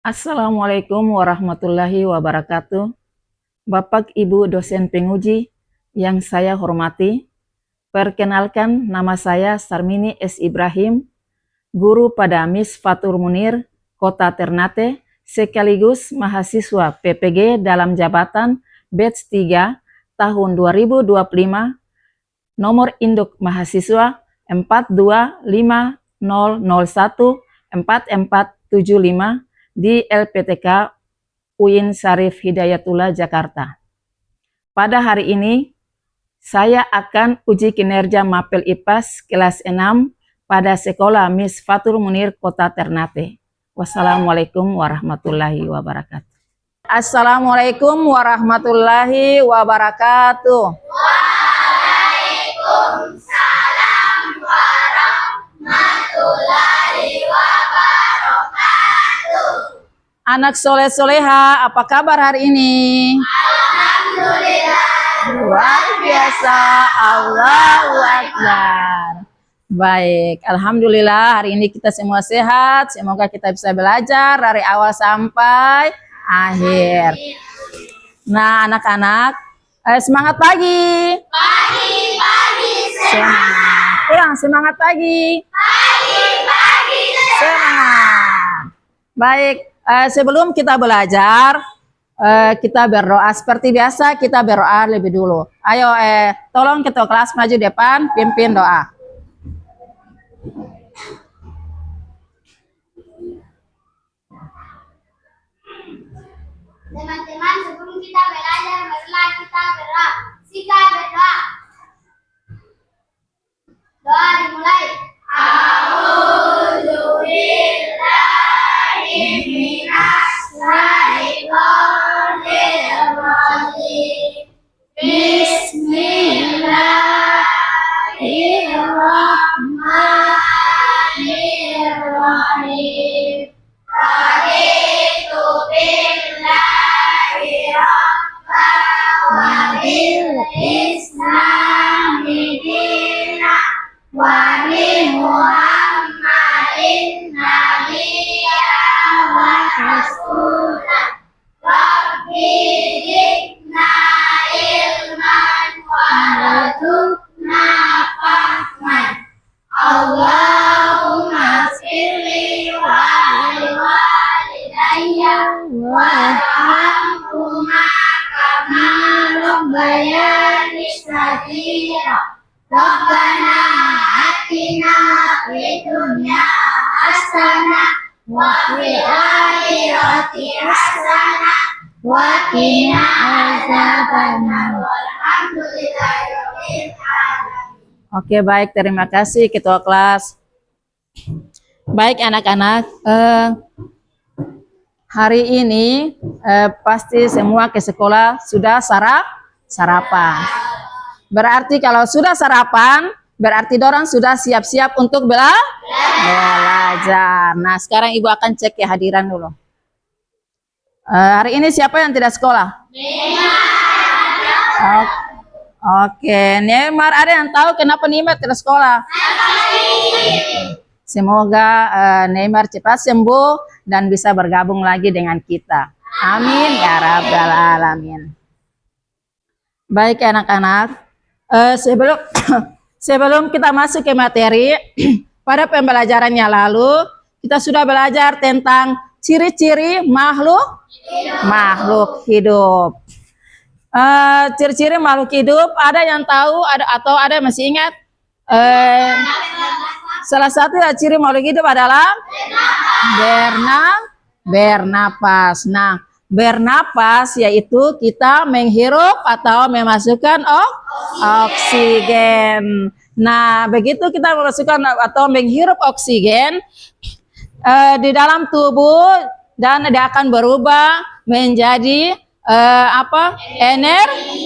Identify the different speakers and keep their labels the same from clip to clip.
Speaker 1: Assalamualaikum warahmatullahi wabarakatuh. Bapak Ibu dosen penguji yang saya hormati, perkenalkan nama saya Sarmini S. Ibrahim, guru pada Miss Fatur Munir, Kota Ternate, sekaligus mahasiswa PPG dalam jabatan batch 3 tahun 2025, nomor induk mahasiswa 42500014475 di LPTK UIN Syarif Hidayatullah Jakarta. Pada hari ini, saya akan uji kinerja Mapel IPAS kelas 6 pada Sekolah Miss Fatur Munir Kota Ternate. Wassalamualaikum warahmatullahi wabarakatuh. Assalamualaikum warahmatullahi wabarakatuh.
Speaker 2: Waalaikumsalam warahmatullahi wabarakatuh.
Speaker 1: Anak soleh-soleha, apa kabar hari ini?
Speaker 2: Alhamdulillah.
Speaker 1: Luar biasa, Allahu Akbar. Baik, Alhamdulillah hari ini kita semua sehat. Semoga kita bisa belajar dari awal sampai akhir. Nah, anak-anak, semangat pagi.
Speaker 2: Pagi-pagi semangat.
Speaker 1: Ulang, semangat pagi.
Speaker 2: Pagi-pagi
Speaker 1: Semangat. Baik, sebelum kita belajar, kita berdoa seperti biasa. Kita berdoa lebih dulu. Ayo, tolong ketua kelas maju depan, pimpin doa.
Speaker 2: Teman-teman, sebelum kita belajar, marilah kita berdoa. Sika berdoa. Doa dimulai. A'udzubillahi minas syaitonir rajim. Bismillahirrahmanirrahim. Raditu billahi rabban wa bil islami dinan wa bi Muhammadin nabiyyan wa rasulan. Rabbi zidna ilman warzuqna fahman. Allahumma sholli wa liwalidayya warhamhuma kama rabbayani shaghira. Rabbana atina fid dunya hasanah wa fil akhirati hasanah wa qina adzabannar. Walhamdulillahirabbil alamin.
Speaker 1: Oke, baik, terima kasih ketua kelas. Baik anak-anak, hari ini pasti semua ke sekolah sudah sarapan. Berarti kalau sudah sarapan, berarti dorang sudah siap-siap untuk belajar. Nah, sekarang ibu akan cek kehadiran dulu. Hari ini siapa yang tidak sekolah? Oke, Neymar, ada yang tahu kenapa Neymar tidak sekolah? Semoga Neymar cepat sembuh dan bisa bergabung lagi dengan kita. Amin ya rabbal alamin. Baik anak-anak, sebelum kita masuk ke materi, pada pembelajarannya lalu kita sudah belajar tentang ciri-ciri makhluk hidup. Ciri-ciri makhluk hidup, ada yang tahu atau ada yang masih ingat? Salah satu ciri makhluk hidup adalah bernapas. Nah, bernapas yaitu kita menghirup atau memasukkan oksigen. Nah, begitu kita memasukkan atau menghirup oksigen di dalam tubuh, dan dia akan berubah menjadi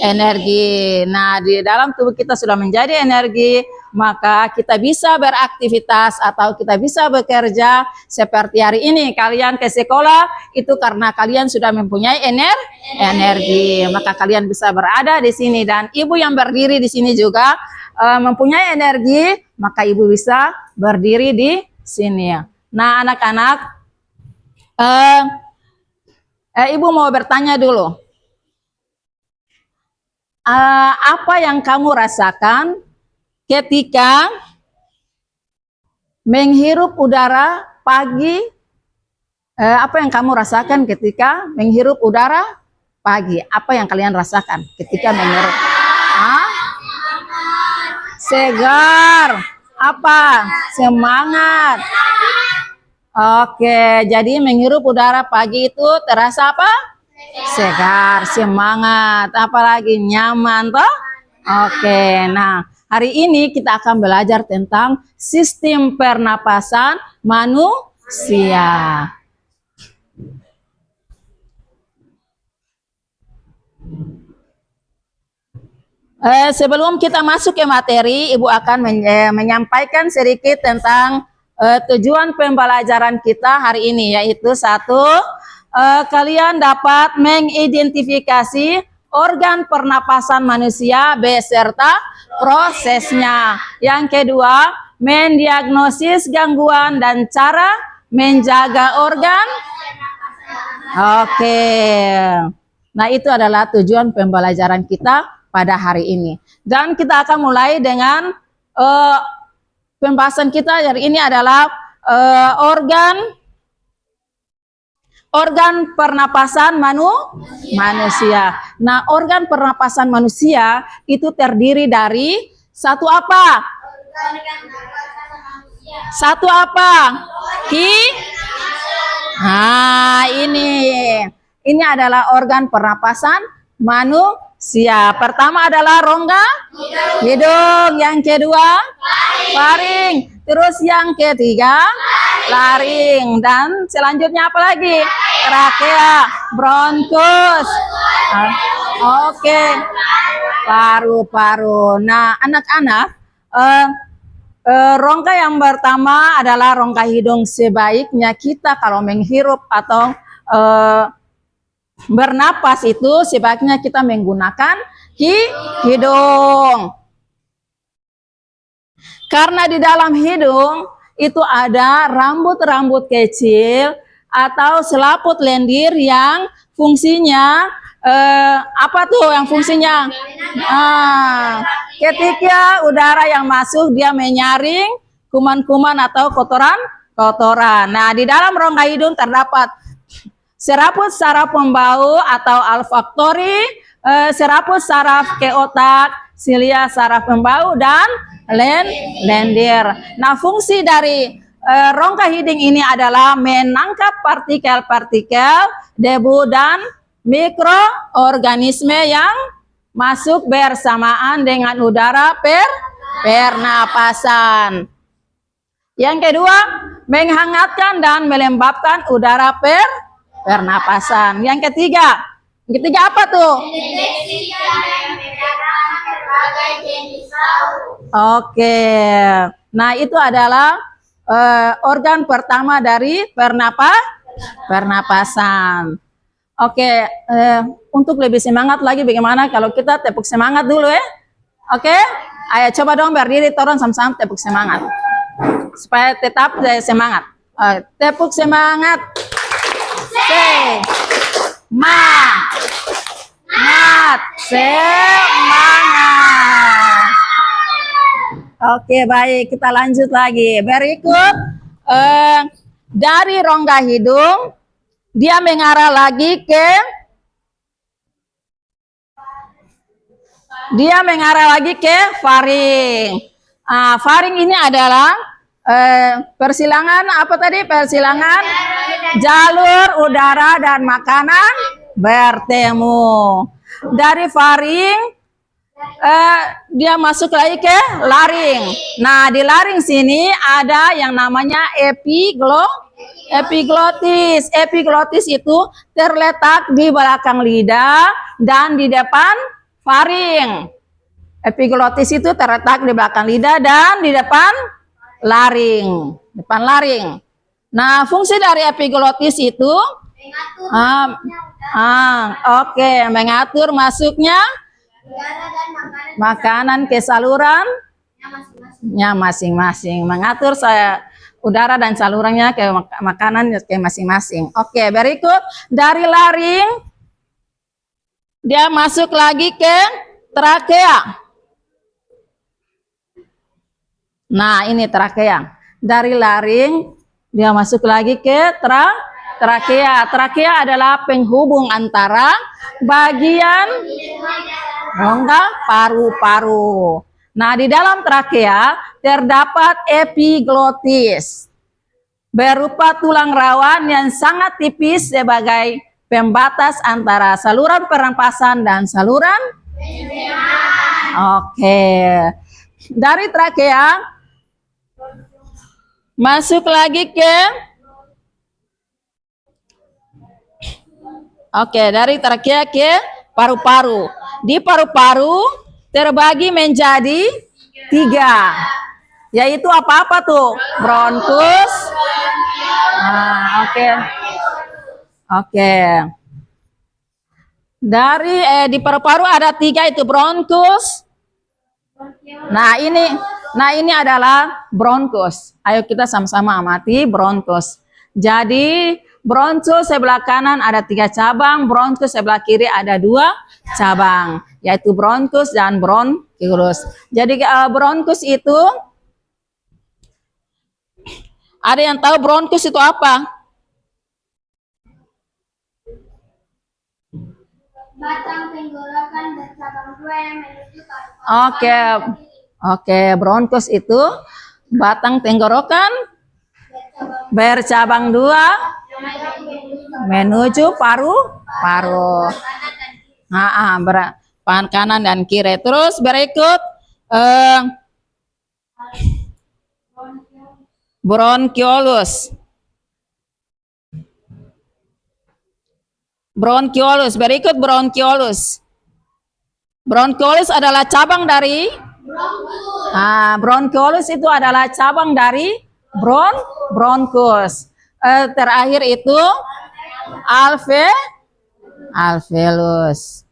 Speaker 1: energi. Nah, di dalam tubuh kita sudah menjadi energi, maka kita bisa beraktivitas atau kita bisa bekerja seperti hari ini. Kalian ke sekolah itu karena kalian sudah mempunyai energi, maka kalian bisa berada di sini, dan ibu yang berdiri di sini juga mempunyai energi, maka ibu bisa berdiri di sini. Nah, anak-anak, Ibu mau bertanya dulu. Apa yang kamu rasakan ketika menghirup udara pagi? Apa yang kamu rasakan ketika menghirup udara pagi? Apa yang kalian rasakan ketika menghirup? Segar. Apa? Semangat. Oke, jadi menghirup udara pagi itu terasa apa? Segar, semangat, apalagi nyaman toh? Oke, nah hari ini kita akan belajar tentang sistem pernapasan manusia. Sebelum kita masuk ke materi, Ibu akan menyampaikan sedikit tentang tujuan pembelajaran kita hari ini, yaitu satu, kalian dapat mengidentifikasi organ pernapasan manusia beserta prosesnya. Yang kedua, mendiagnosis gangguan dan cara menjaga organ. Oke. Nah, itu adalah tujuan pembelajaran kita pada hari ini. Dan kita akan mulai dengan pembahasan kita hari ini adalah organ pernapasan manusia. Nah, organ pernapasan manusia itu terdiri dari satu apa? Satu apa? Nah, ini adalah organ pernapasan manusia. Pertama adalah rongga hidung, yang kedua faring, terus yang ketiga laring, dan selanjutnya apa lagi? Trakea, bronkus. Oke. Paru-paru. Nah, anak-anak, rongga yang pertama adalah rongga hidung. Sebaiknya kita kalau menghirup atau bernapas itu sebaiknya kita menggunakan hidung. Karena di dalam hidung itu ada rambut-rambut kecil atau selaput lendir yang fungsinya apa tuh yang fungsinya? Ketika udara yang masuk dia menyaring kuman-kuman atau kotoran. Nah, di dalam rongga hidung terdapat seraput saraf pembau atau olfaktori, seraput saraf ke otak, silia saraf pembau, dan lendir. Nah, fungsi dari rongga hidung ini adalah menangkap partikel-partikel debu dan mikroorganisme yang masuk bersamaan dengan udara pernapasan. Yang kedua, menghangatkan dan melembabkan udara pernapasan. Yang ketiga apa tuh? Oke. Nah, itu adalah organ pertama dari pernapasan. Oke, untuk lebih semangat lagi, bagaimana kalau kita tepuk semangat dulu ya? Oke, ayo coba dong berdiri, turun sama-sama tepuk semangat supaya tetap semangat. Tepuk semangat. Semangat. Oke, baik, kita lanjut lagi. Berikut dari rongga hidung dia mengarah lagi ke faring. Faring ini adalah persilangan apa tadi? Persilangan jalur udara dan makanan bertemu. Dari faring dia masuk lagi ke laring. Nah, di laring sini ada yang namanya epiglotis. Epiglotis itu terletak di belakang lidah dan di depan faring. Epiglotis itu terletak di belakang lidah dan di depan laring. Nah, fungsi dari epiglotis itu mengatur masuknya makanan ke salurannya masing-masing, mengatur udara dan salurannya ke makanan ke masing-masing. Oke, berikut dari laring dia masuk lagi ke trakea. Nah, ini trakea. Dari laring dia masuk lagi ke trakea. Trakea adalah penghubung antara bagian rongga paru-paru. Nah, di dalam trakea terdapat epiglotis, berupa tulang rawan yang sangat tipis sebagai pembatas antara saluran pernapasan dan saluran. Oke. Dari trakea masuk lagi ke dari trakea ke paru-paru. Di paru-paru terbagi menjadi 3, yaitu apa-apa tuh? Bronkus. Nah, oke. Dari di paru-paru ada 3 itu bronkus. Nah ini adalah bronkus. Ayo kita sama-sama amati bronkus. Jadi bronkus sebelah kanan ada 3 cabang, bronkus sebelah kiri ada 2 cabang, yaitu bronkus dan bronkiolus. Jadi bronkus itu, ada yang tahu bronkus itu apa?
Speaker 2: Batang tenggorokan bercabang 2 yang menuju ke
Speaker 1: Oke, bronkus itu batang tenggorokan bercabang 2 menuju paru-paru. Kanan dan kiri. Terus berikut bronkiolus. Berikut bronkiolus. Bronkiolus adalah cabang dari bronkiolus itu adalah cabang dari bronkus. Terakhir itu alveolus.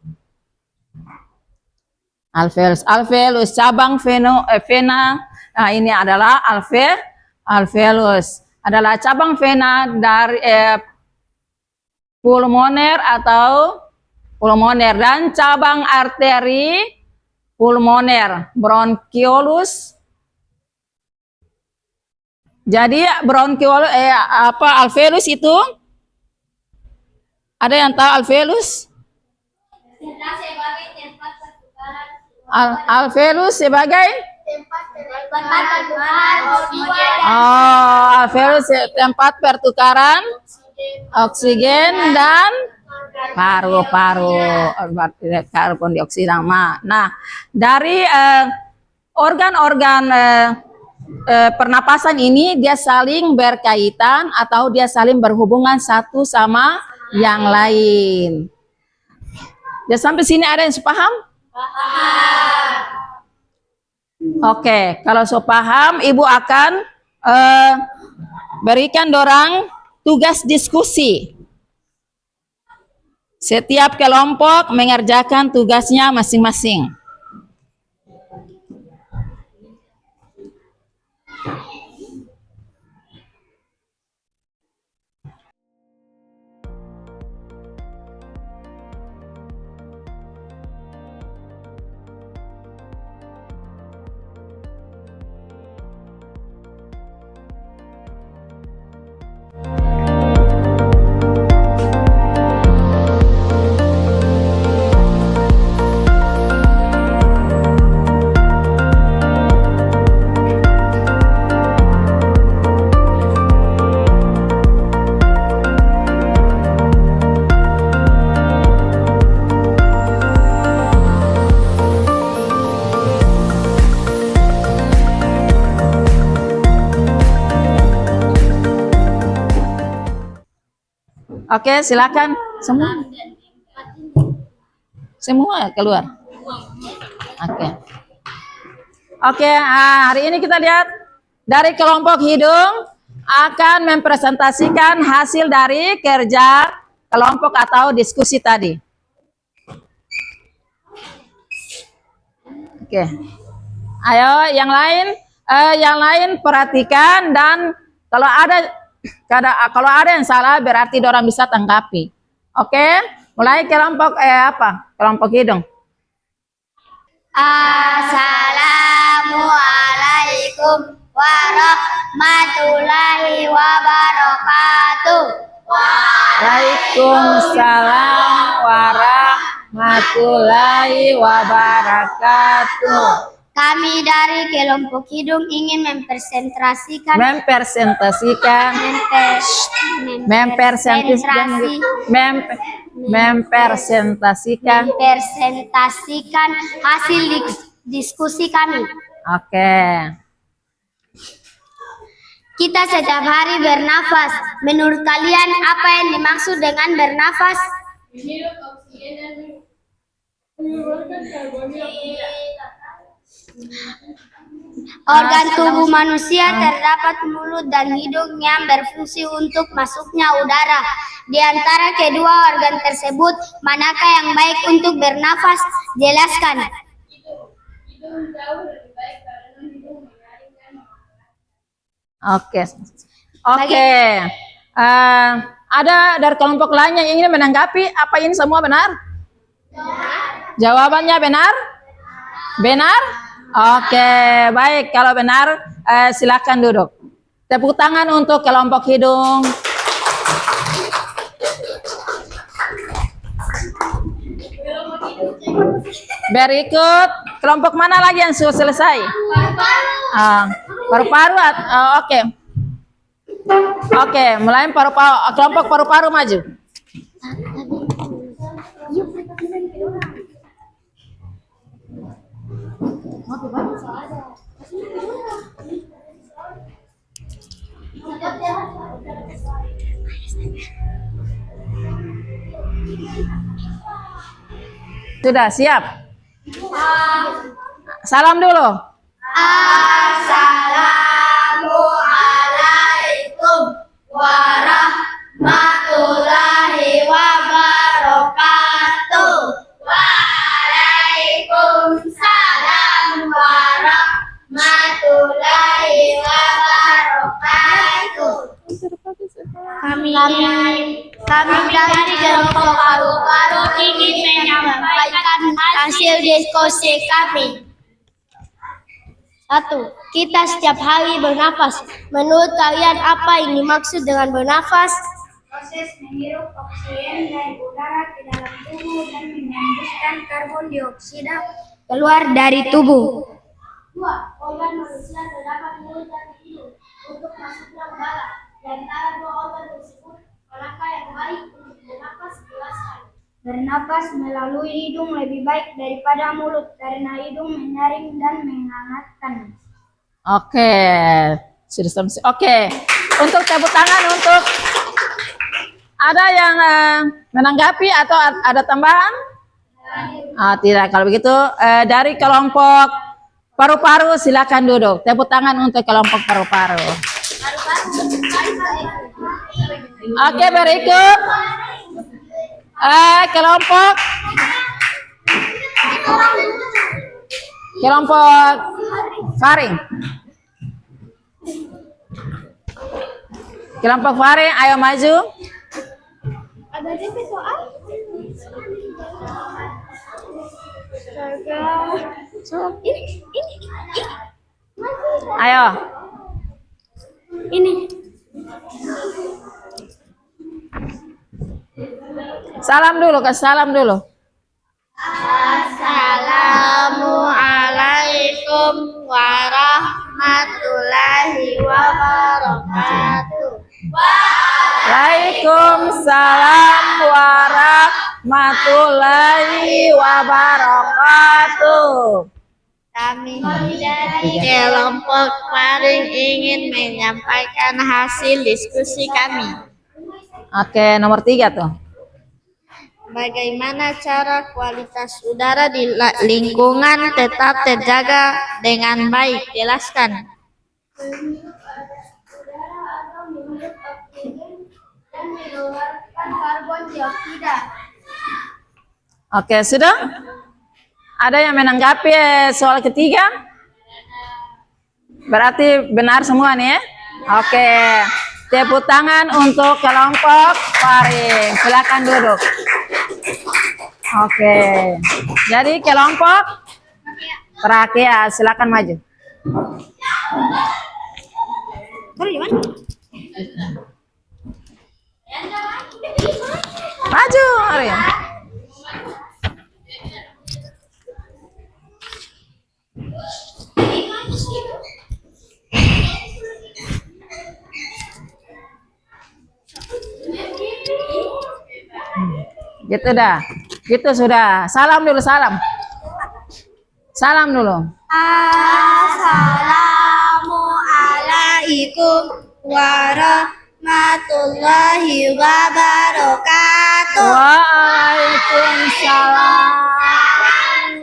Speaker 1: Alveolus cabang vena. Nah, ini adalah alveolus. Adalah cabang vena dari pulmoner dan cabang arteri pulmoner, bronkiolus. Jadi bronkiolus alveolus itu, ada yang tahu alveolus? Alveolus sebagai alveolus tempat pertukaran oksigen dan paru-paru, karbon dioksida. Nah, dari organ-organ pernapasan ini dia saling berkaitan atau dia saling berhubungan satu sama yang lain. Ya, sampai sini ada yang paham? Oke, kalau so paham, Ibu akan berikan dorang tugas diskusi. Setiap kelompok mengerjakan tugasnya masing-masing. Oke, silakan semua keluar. Oke, hari ini kita lihat dari kelompok hidung akan mempresentasikan hasil dari kerja kelompok atau diskusi tadi. Oke, ayo yang lain perhatikan dan Kalau ada yang salah berarti dorang bisa tanggapi. Oke? Mulai kelompok kelompok hidung.
Speaker 2: Assalamualaikum warahmatullahi wabarakatuh.
Speaker 1: Waalaikumsalam warahmatullahi wabarakatuh.
Speaker 2: Kami dari kelompok hidung ingin mempresentasikan hasil diskusi kami.
Speaker 1: Oke.
Speaker 2: Kita setiap hari bernafas. Menurut kalian apa yang dimaksud dengan bernafas? Menghirup oksigen dan mengeluarkan karbon dioksida. Organ tubuh manusia terdapat mulut dan hidung yang berfungsi untuk masuknya udara. Di antara kedua organ tersebut, manakah yang baik untuk bernafas? Jelaskan. Hidung jauh lebih baik karena hidung menyaring dan
Speaker 1: Oke. Ada dari kelompok lain yang ingin menanggapi apa ini semua benar? Jawabannya benar? Benar? Oke, baik. Kalau benar, silakan duduk. Tepuk tangan untuk kelompok hidung. Berikut, kelompok mana lagi yang sudah selesai? Paru-paru. Oke. Oke, mulai paru-paru. Kelompok paru-paru maju. Sudah siap? Salam dulu.
Speaker 2: Assalamualaikum warahmatullahi wabarakatuh. Waalaikumsalam warahmatullahi wabarakatuh. Kami dari kelompok paru-paru ingin menyampaikan hasil diskusi kami. 1. Kita setiap hari bernafas. Menurut kalian apa yang dimaksud dengan bernafas? Proses menghirup oksigen dari udara ke dalam tubuh dan menghembuskan karbon dioksida keluar dari tubuh. 2. Organ manusia terdapat mulut dan hidung untuk masuknya udara. Di antara dua organ tersebut, manakah yang baik untuk bernafas? Jelaskan. Bernafas melalui hidung lebih baik daripada mulut karena hidung menyaring dan menghangatkan.
Speaker 1: Oke, sudah selesai. Oke, untuk tepuk tangan untuk ada yang menanggapi atau ada tambahan? Tidak. Kalau begitu dari kelompok paru-paru silakan duduk. Tepuk tangan untuk kelompok paru-paru. Oke, berikut kelompok faring. Kelompok faring, ayo maju.
Speaker 2: Ada DP soal? Ini.
Speaker 1: Ayo.
Speaker 2: Ini.
Speaker 1: Salam dulu, kasih salam dulu.
Speaker 2: Assalamualaikum warahmatullahi wabarakatuh.
Speaker 1: Waalaikumsalam warahmatullahi wabarakatuh.
Speaker 2: Kami dari kelompok faring ingin menyampaikan hasil diskusi kami.
Speaker 1: Oke, nomor 3 tuh.
Speaker 2: Bagaimana cara kualitas udara di lingkungan tetap terjaga dengan baik? Jelaskan. Dan mengeluarkan karbon dioksida.
Speaker 1: Oke, sudah? Ada yang menanggapi soal ketiga? Berarti benar semua nih ya? Oke, tepuk tangan untuk kelompok Faring. Silakan duduk. Oke, jadi kelompok Trakea, silakan maju. Maju, Arya. Gitu dah. Gitu sudah. Salam dulu, salam. Salam dulu.
Speaker 2: Assalamualaikum warahmatullahi wabarakatuh.
Speaker 1: Waalaikumsalam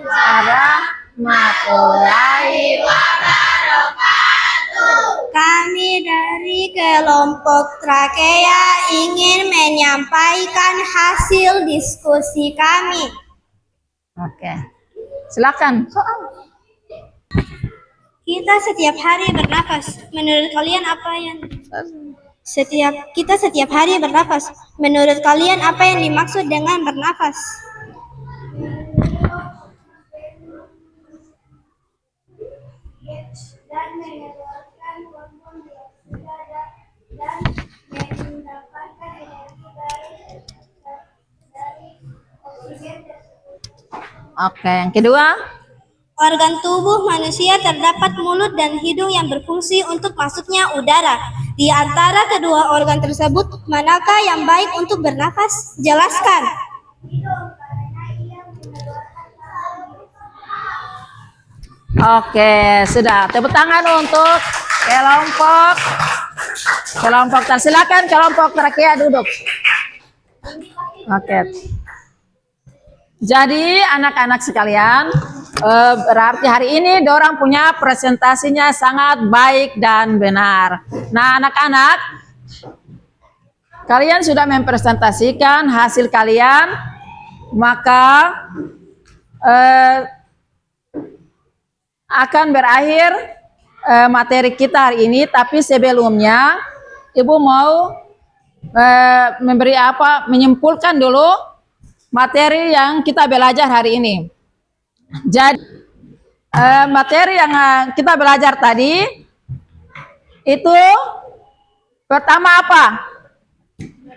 Speaker 1: warahmatullahi wabarakatuh.
Speaker 2: Kami dari kelompok Trakea ingin menyampaikan hasil diskusi kami.
Speaker 1: Oke. Silakan.
Speaker 2: Kita setiap hari bernafas. Menurut kalian apa yang kita setiap hari bernafas. Menurut kalian apa yang dimaksud dengan bernafas? Dan mengeluarkan hormon dioksida dan mendapatkan energi dari oksigen tersebut.
Speaker 1: Oke, yang kedua.
Speaker 2: Organ tubuh manusia terdapat mulut dan hidung yang berfungsi untuk masuknya udara. Di antara kedua organ tersebut, manakah yang baik untuk bernafas? Jelaskan.
Speaker 1: Oke, sudah. Tepuk tangan untuk kelompok. Silakan kelompok Trakea duduk. Oke. Jadi anak-anak sekalian, berarti hari ini dorang punya presentasinya sangat baik dan benar. Nah, anak-anak, kalian sudah mempresentasikan hasil kalian, maka akan berakhir materi kita hari ini. Tapi sebelumnya, Ibu mau menyimpulkan dulu materi yang kita belajar hari ini. Jadi materi yang kita belajar tadi itu pertama apa?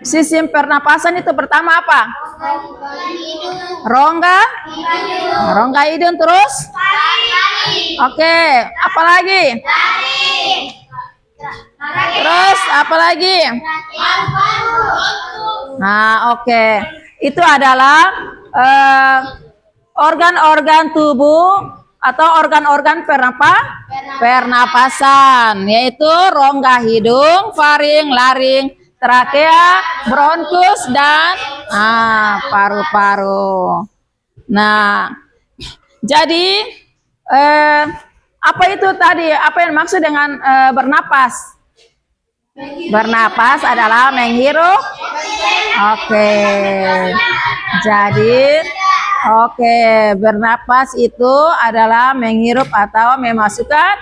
Speaker 1: Sistem pernapasan itu pertama apa? Rongga hidung terus? Oke, apa lagi? Terus apa lagi? Nah, oke. Itu adalah organ-organ tubuh atau organ-organ pernapasan, yaitu rongga hidung, faring, laring, trakea, bronkus, dan paru-paru. Nah, jadi apa itu tadi? Apa yang maksud dengan bernapas? Bernapas adalah menghirup. Oke. Jadi, bernapas itu adalah menghirup atau memasukkan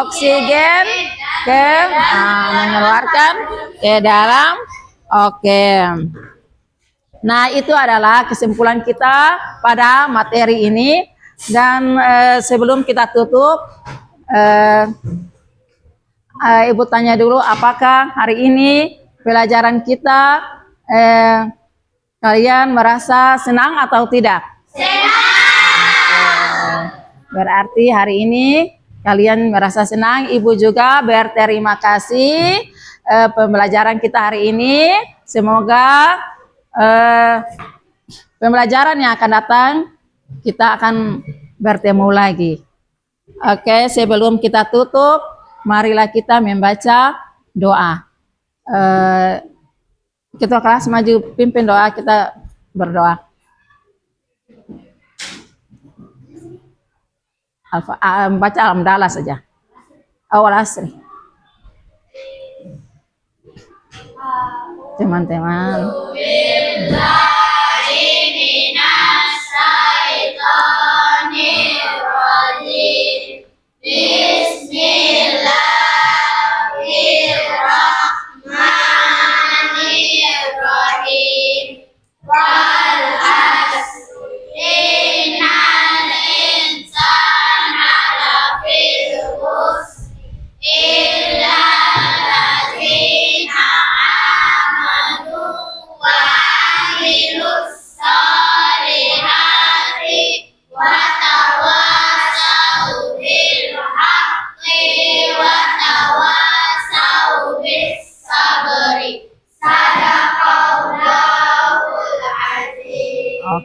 Speaker 1: oksigen mengeluarkan ke dalam. Oke. Nah, itu adalah kesimpulan kita pada materi ini. Dan sebelum kita tutup, Ibu tanya dulu, apakah hari ini pelajaran kita kalian merasa senang atau tidak? Senang. Berarti hari ini kalian merasa senang. Ibu juga berterima kasih pembelajaran kita hari ini. Semoga pembelajaran yang akan datang kita akan bertemu lagi. Oke, sebelum kita tutup, marilah kita membaca doa. Ketua kelas maju pimpin doa, kita berdoa. Baca Alhamdulillah saja. Awal asri. Teman-teman. Bismillahirrahmanirrahim.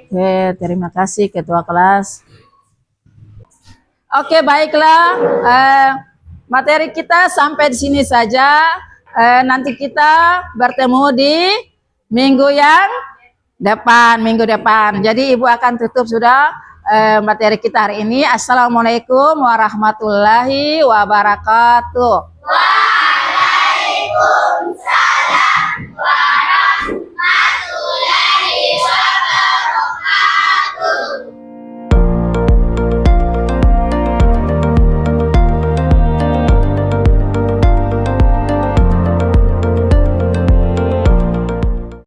Speaker 1: Oke, terima kasih Ketua Kelas. Oke, baiklah. Materi kita sampai di sini saja. Nanti kita bertemu di minggu depan. Jadi Ibu akan tutup sudah materi kita hari ini. Assalamualaikum warahmatullahi wabarakatuh.